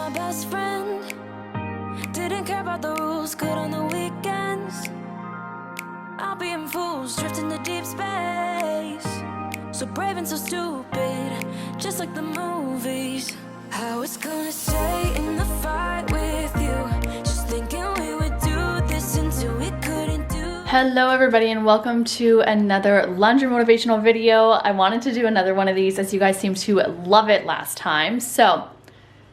my best friend. Didn't care about the rules, good on the weekends. I'll be in fools, drifting to deep space. So brave and so stupid, just like the movies. I was gonna stay in the fight with you, just thinking we would do this until we couldn't do. Hello everybody and welcome to another laundry motivational video. I wanted to do another one of these as you guys seemed to love it last time. So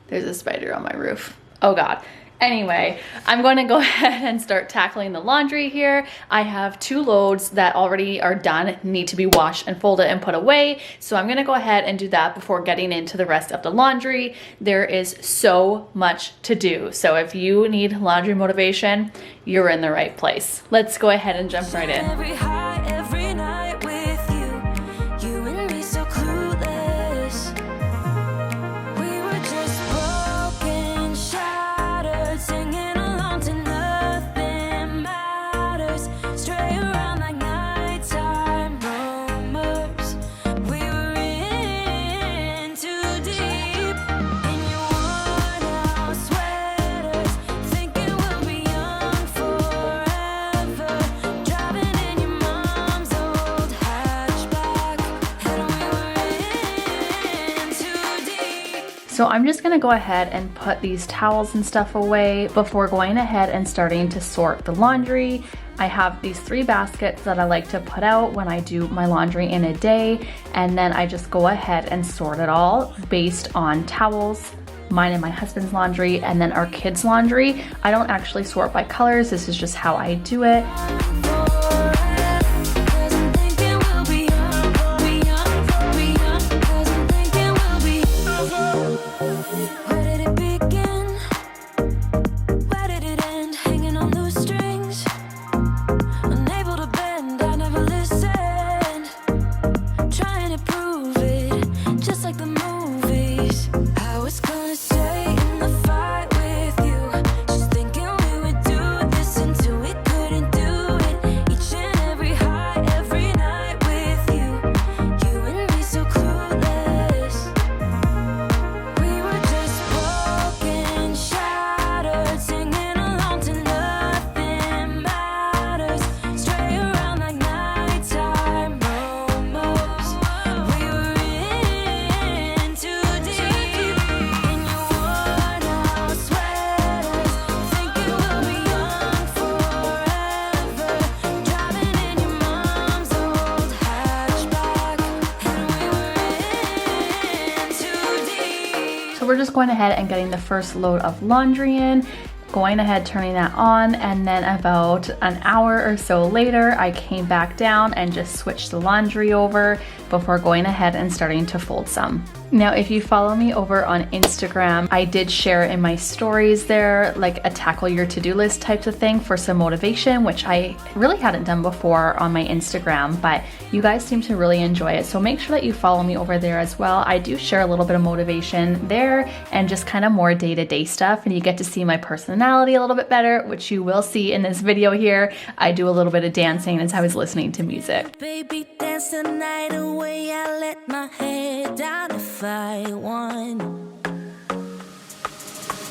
there's a spider on my roof. Oh God. Anyway, I'm going to go ahead and start tackling the laundry here. I have 2 loads that already are done, need to be washed and folded and put away. So I'm going to go ahead and do that before getting into the rest of the laundry. There is so much to do. So if you need laundry motivation, you're in the right place. Let's go ahead and jump right in. Every high, every night with you, you and me so clueless. We were just broken, shattered, singing along to nothing matters. Stray around like nighttime rumors. We were in too deep in your worn out sweaters, thinking we'll be young forever. Driving in your mom's old hatchback, and we were in too deep. So I'm just gonna go ahead and put these towels and stuff away before going ahead and starting to sort the laundry. I have these 3 baskets that I like to put out when I do my laundry in a day, and then I just go ahead and sort it all based on towels, mine and my husband's laundry, and then our kids' laundry. I don't actually sort by colors, this is just how I do it. Where did it begin? Where did it end? Hanging on loose strings, unable to bend. I never listened, trying to prove it, just like the movies. I was gonna stay in the fight with you, just thinking we would do this until we couldn't do it. Each and every high, every night with you, you and me so clueless. We were just broken, shattered, singing along to nothing matters. Stray around like nighttime rumors. We were in too deep in your worn out sweaters, thinking we'll be young forever. Driving in your mom's old hatchback, and we were in too deep. So we're just going ahead and getting the first load of laundry in, going ahead turning that on, and then about an hour or so later I came back down and just switched the laundry over before going ahead and starting to fold some. Now if you follow me over on Instagram, I did share in my stories there like a tackle your to-do list types of thing for some motivation, which I really hadn't done before on my Instagram, but you guys seem to really enjoy it. So make sure that you follow me over there as well. I do share a little bit of motivation there and just kind of more day-to-day stuff, and you get to see my personality a little bit better, which you will see in this video here. I do a little bit of dancing as I was listening to music. Baby, dance the night away. I let my head down if I won.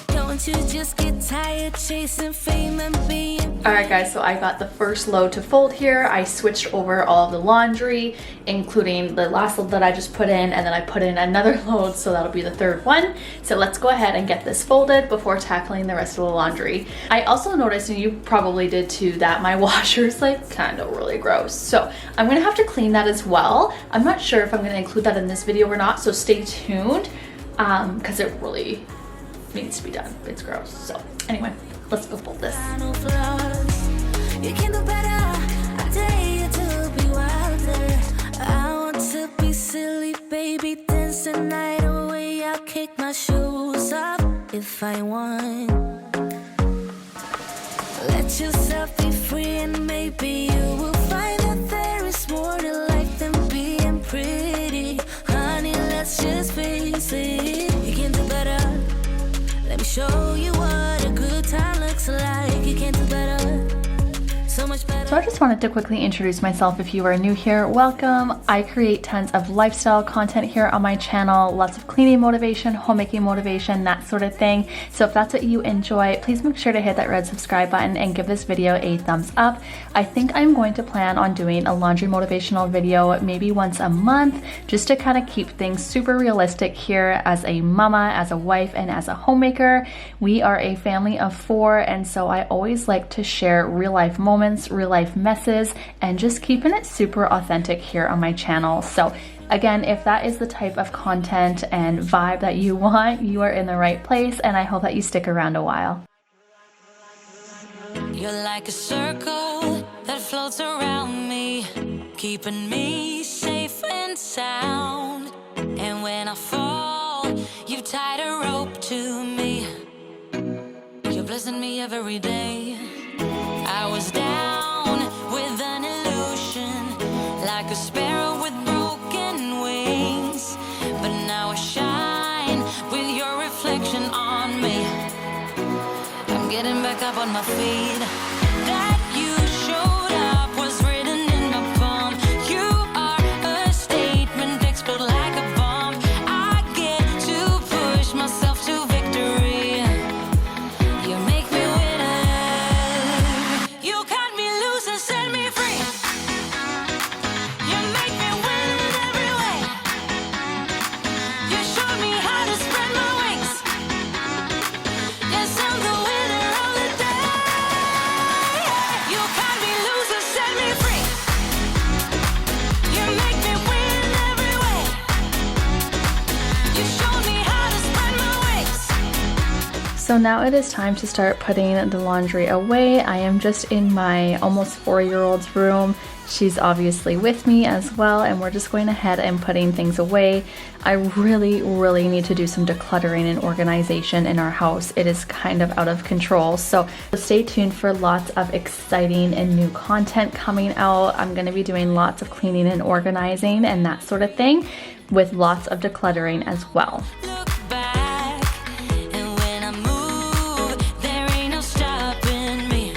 Don't you just get tired chasing fame and being. Alright guys, so I got the first load to fold here. I switched over all of the laundry, including the last load that I just put in, and then I put in another load, so that'll be the 3rd one. So let's go ahead and get this folded before tackling the rest of the laundry. I also noticed, and you probably did too, that my washer's like kind of really gross. So I'm gonna have to clean that as well. I'm not sure if I'm gonna include that in this video or not, so stay tuned, because it really needs to be done. It's gross. So anyway, let's go fold this. You can do better. I dare you to be wilder. I want to be silly, baby. Dance the night away. I'll kick my shoes off if I want. Let yourself be free, and maybe you will find that there is more to life than being pretty. Honey, let's just face it. You can do better. Let me show you what a good time looks like. You can do better. So much better. So I just just wanted to quickly introduce myself if you are new here. Welcome. I create tons of lifestyle content here on my channel, lots of cleaning motivation, homemaking motivation, that sort of thing. So if that's what you enjoy, please make sure to hit that red subscribe button and give this video a thumbs up. I think I'm going to plan on doing a laundry motivational video maybe once a month, just to kind of keep things super realistic here as a mama, as a wife, and as a homemaker. We are a family of 4, and so I always like to share real life moments, real life messes, and just keeping it super authentic here on my channel. So again, if that is the type of content and vibe that you want, you are in the right place, and I hope that you stick around a while. You're like a circle that floats around me, keeping me safe and sound. And when I fall, you tied a rope to me. You're blessing me every day. I was down with an illusion, like a sparrow with broken wings, but now I shine with your reflection on me. I'm getting back up on my feet. That you showed up was written in my palm. You are a statement, explode like a bomb. I get to push myself to victory. You make me winner. You cut me loose and set me free. You make me win in every way. You showed me how to spread my wings. Yes, I'm the winner of the day. You cut me loose and set me free. You make me win in every way. You showed me how to spread my wings. So now it is time to start putting the laundry away. I am just in my almost 4-year-old's room. She's obviously with me as well, and we're just going ahead and putting things away. I really need to do some decluttering and organization in our house. It is kind of out of control. So stay tuned for lots of exciting and new content coming out. I'm going to be doing lots of cleaning and organizing and that sort of thing, with lots of decluttering as well. Look back, and when I move, there ain't no stopping me.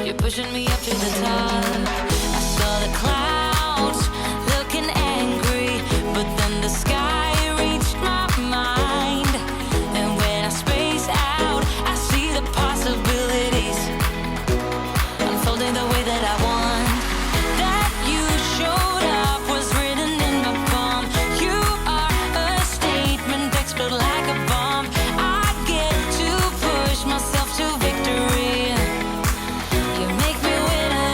You're pushing me up to the top. I saw the clouds looking angry, but then the sky reached my mind. And when I space out, I see the possibilities unfolding the way that I want. That you showed up was written in my palm. You are a statement, explode like a bomb. I get to push myself to victory. You make me winner.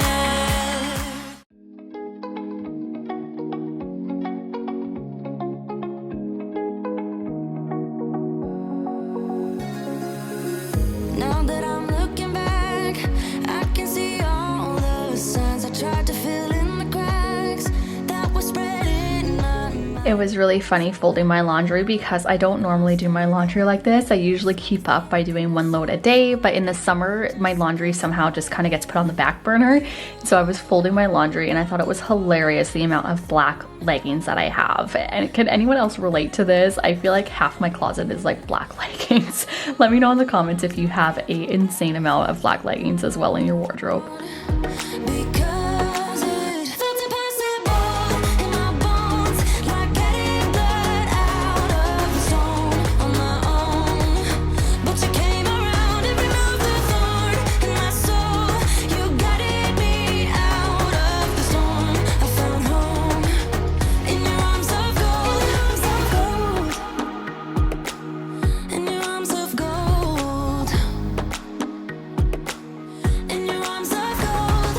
Now that I'm looking back, I can see all the signs I tried to fill in the cracks that were spreading on. It was really funny folding my laundry because I don't normally do my laundry like this. I usually keep up by doing 1 load a day, but in the summer, my laundry somehow just kind of gets put on the back burner. So I was folding my laundry and I thought it was hilarious the amount of black leggings that I have. And can anyone else relate to this? I feel like half my closet is like black leggings. Let me know in the comments if you have an insane amount of black leggings as well in your wardrobe. Because it felt impossible in my bones, like getting blood out of the stone on my own. But you came around and removed the thorn in my soul. You guided me out of the storm. I found home in your arms of gold. In your arms of gold. In your arms of gold.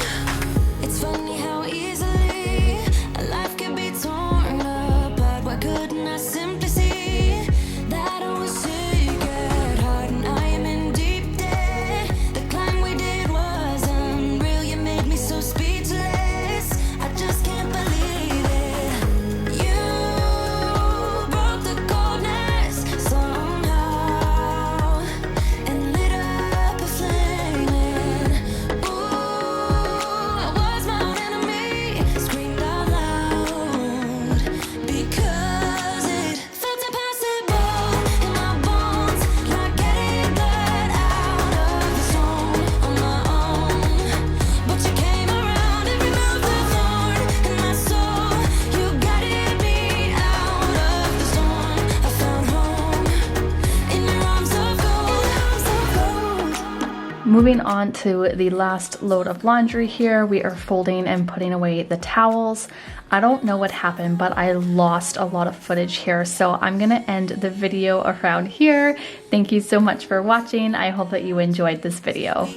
moving on to the last load of laundry here. We are folding and putting away the towels. I don't know what happened, but I lost a lot of footage here, so I'm gonna end the video around here. Thank you so much for watching. I hope that you enjoyed this video.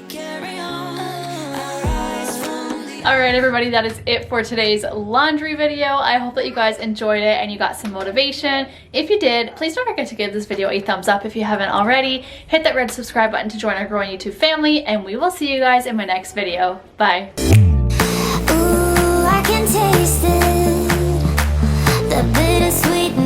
Alright everybody, that is it for today's laundry video. I hope that you guys enjoyed it and you got some motivation. If you did, please don't forget to give this video a thumbs up if you haven't already. Hit that red subscribe button to join our growing YouTube family, and we will see you guys in my next video. Bye. Ooh, I can taste it, the bittersweet